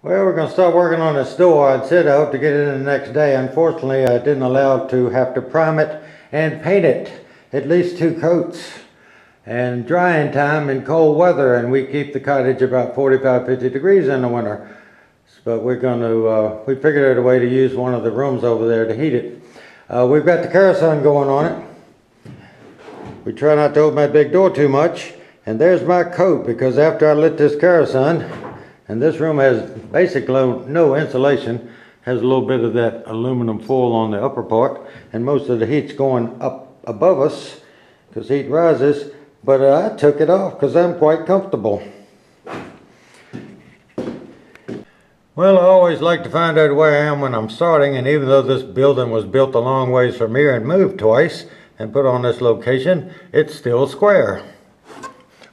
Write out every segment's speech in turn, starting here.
Well, we're going to start working on this door. I said I hope to get it in the next day. Unfortunately, I didn't allow to have to prime it and paint it. At least 2 coats. And drying time in cold weather, and we keep the cottage about 45-50 degrees in the winter. But we're going to, we figured out a way to use one of the rooms over there to heat it. We've got the kerosene going on it. We try not to open that big door too much. And there's my coat, because after I lit this kerosene, and this room has basically no insulation, has a little bit of that aluminum foil on the upper part, and most of the heat's going up above us because heat rises, but I took it off because I'm quite comfortable. Well, I always like to find out where I am when I'm starting, and even though this building was built a long ways from here and moved twice and put on this location, it's still square,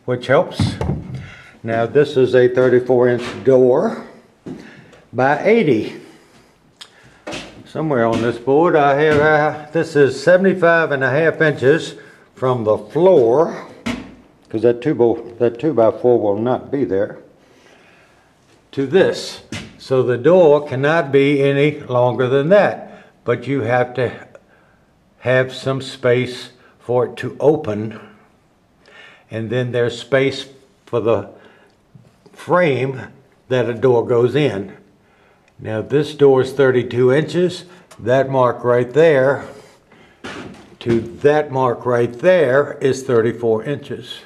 which helps. Now this is a 34-inch door by 80. Somewhere on this board I have, this is 75.5 inches from the floor, because that 2x4 will not be there, to this. So the door cannot be any longer than that, but you have to have some space for it to open, and then there's space for the frame that a door goes in. Now this door is 32 inches. That mark right there to that mark right there is 34 inches.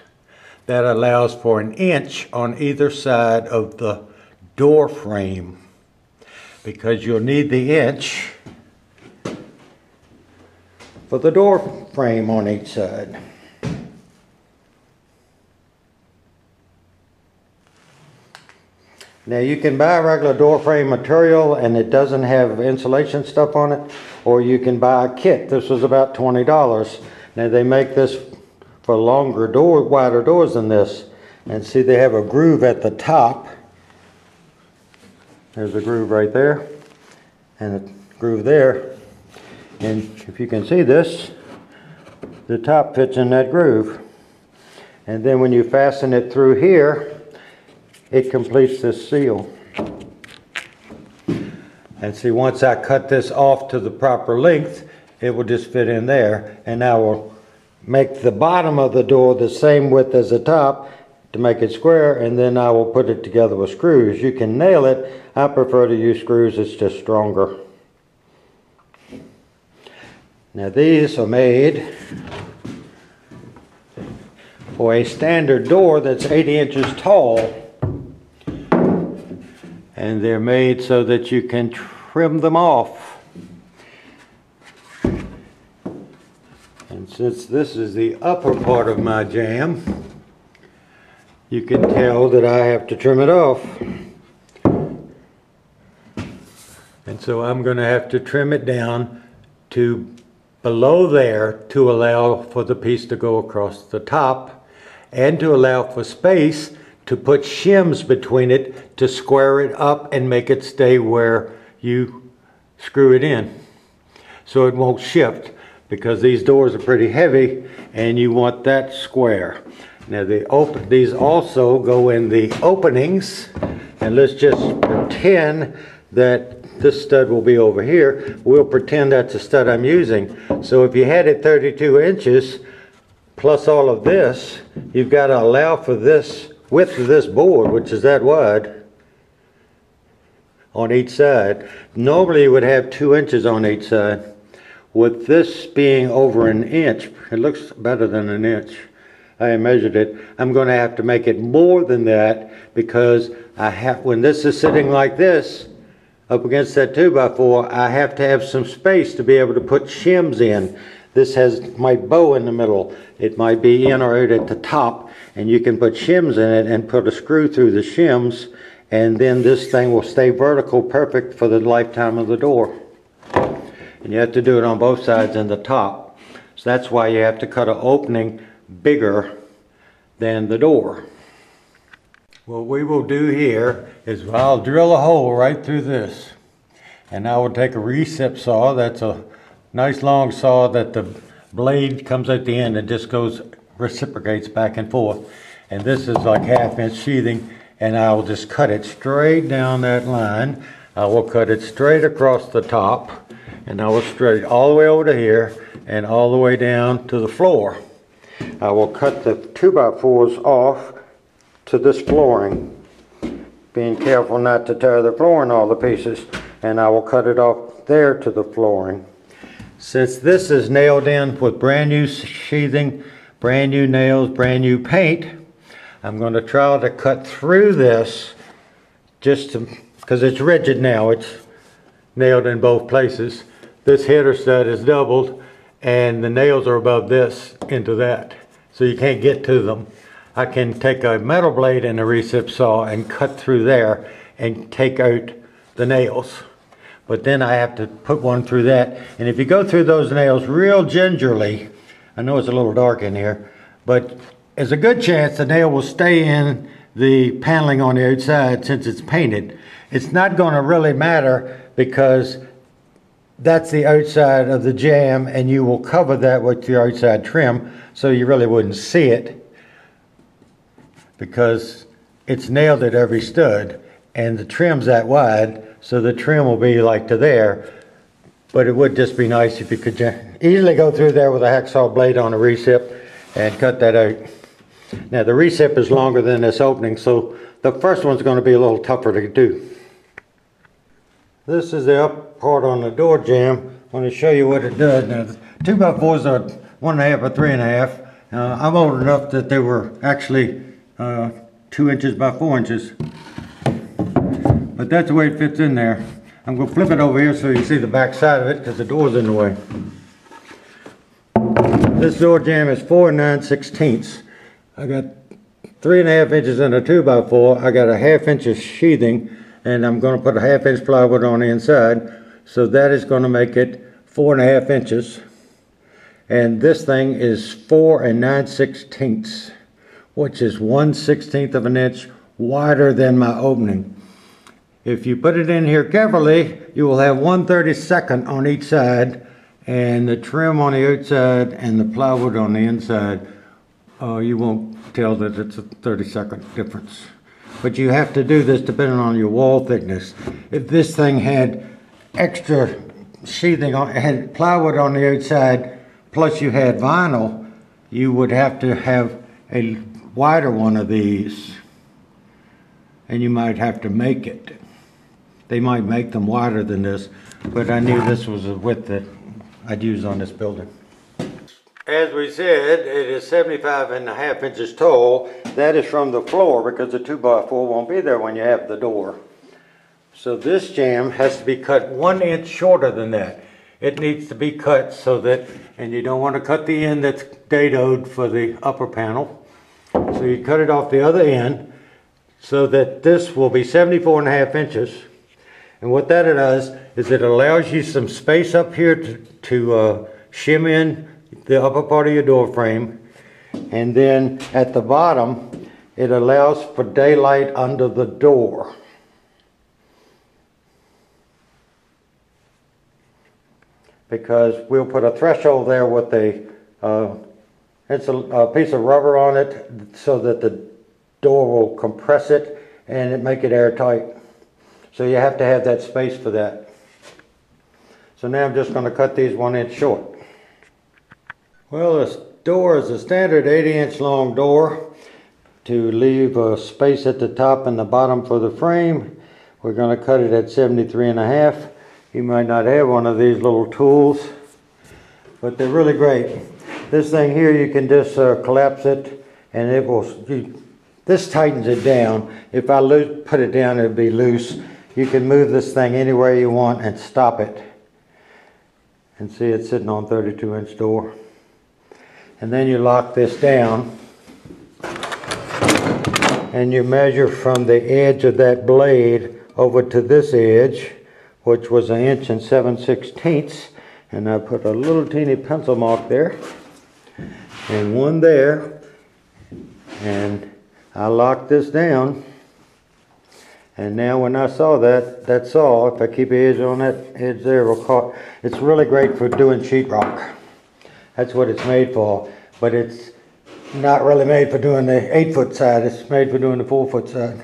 That allows for an inch on either side of the door frame, because you'll need the inch for the door frame on each side. Now you can buy a regular door frame material and it doesn't have insulation stuff on it, or you can buy a kit. This was about $20. Now they make this for longer wider doors than this. And see, they have a groove at the top. There's a groove right there and a groove there. And if you can see this, the top fits in that groove. And then when you fasten it through here, it completes this seal. And see, once I cut this off to the proper length, it will just fit in there. And I will make the bottom of the door the same width as the top to make it square, and then I will put it together with screws. You can nail it. I prefer to use screws, it's just stronger. Now these are made for a standard door that's 80 inches tall. And they're made so that you can trim them off. And since this is the upper part of my jamb, you can tell that I have to trim it off. And so I'm going to have to trim it down to below there to allow for the piece to go across the top, and to allow for space to put shims between it to square it up and make it stay where you screw it in, so it won't shift, because these doors are pretty heavy and you want that square. Now these also go in the openings, and let's just pretend that this stud will be over here. We'll pretend that's the stud I'm using. So if you had it 32 inches plus all of this, you've got to allow for this width of this board, which is that wide, on each side. Normally you would have 2 inches on each side. With this being over an inch, it looks better than an inch. I measured it. I'm going to have to make it more than that, because when this is sitting like this up against that 2x4, I have to have some space to be able to put shims in. This has my bow in the middle. It might be in or out at the top, and you can put shims in it and put a screw through the shims, and then this thing will stay vertical, perfect for the lifetime of the door. And you have to do it on both sides and the top. So that's why you have to cut an opening bigger than the door. What we will do here is I'll drill a hole right through this, and I will take a recip saw. That's a nice long saw that the blade comes at the end and just reciprocates back and forth. And this is like 1/2 inch sheathing, and I will just cut it straight down that line. I will cut it straight across the top, and I will straight all the way over to here and all the way down to the floor. I will cut the 2x4s off to this flooring, being careful not to tear the flooring all to pieces, and I will cut it off there to the flooring. Since this is nailed in with brand new sheathing, brand new nails, brand new paint, I'm going to try to cut through this just to, because it's rigid now, it's nailed in both places. This header stud is doubled and the nails are above this into that, so you can't get to them. I can take a metal blade and a recip saw and cut through there and take out the nails. But then I have to put one through that. And if you go through those nails real gingerly, I know it's a little dark in here, but there's a good chance the nail will stay in the paneling on the outside since it's painted. It's not going to really matter because that's the outside of the jamb and you will cover that with your outside trim, so you really wouldn't see it because it's nailed at every stud and the trim's that wide, so the trim will be like to there. But it would just be nice if you could easily go through there with a hacksaw blade on a recip and cut that out. Now the recip is longer than this opening, so the first one's going to be a little tougher to do. This is the up part on the door jamb. I want to show you what it does. Now, 2x4s are 1.5 or 3.5. I'm old enough that they were actually 2 inches by 4 inches. But that's the way it fits in there. I'm going to flip it over here so you can see the back side of it because the door's in the way. This door jamb is 4 9/16. I got 3.5 inches in a 2x4. I got a 1/2 inch of sheathing, and I'm going to put a 1/2 inch plywood on the inside. So that is going to make it 4.5 inches. And this thing is 4 9/16, which is 1/16 of an inch wider than my opening. If you put it in here carefully, you will have 1/32 on each side, and the trim on the outside and the plywood on the inside, you won't tell that it's a 32nd difference. But you have to do this depending on your wall thickness. If this thing had extra sheathing on, had plywood on the outside, plus you had vinyl, you would have to have a wider one of these, and you might have to make it. They might make them wider than this, but I knew this was the width that I'd use on this building. As we said, it is 75.5 inches tall. That is from the floor because the 2x4 won't be there when you have the door. So this jamb has to be cut 1 inch shorter than that. It needs to be cut so that, and you don't want to cut the end that's dadoed for the upper panel. So you cut it off the other end so that this will be 74.5 inches. And what that does is it allows you some space up here to shim in the upper part of your door frame, and then at the bottom it allows for daylight under the door. Because we'll put a threshold there with a piece of rubber on it so that the door will compress it and it make it airtight. So you have to have that space for that. So now I'm just going to cut these 1 inch short. Well, this door is a standard 80-inch long door. To leave a space at the top and the bottom for the frame, we're going to cut it at 73.5. You might not have one of these little tools, but they're really great. This thing here, you can just collapse it and it will, this tightens it down. If I put it down, it'll be loose. You can move this thing anywhere you want and stop it. And see, it's sitting on 32-inch door. And then you lock this down and you measure from the edge of that blade over to this edge, which was 1 inch and 7/16, and I put a little teeny pencil mark there and one there, and I locked this down. And now when I saw that saw, if I keep the edge on that edge there, will caught. It's really great for doing sheetrock. That's what it's made for, but it's not really made for doing the 8-foot side. It's made for doing the 4-foot side.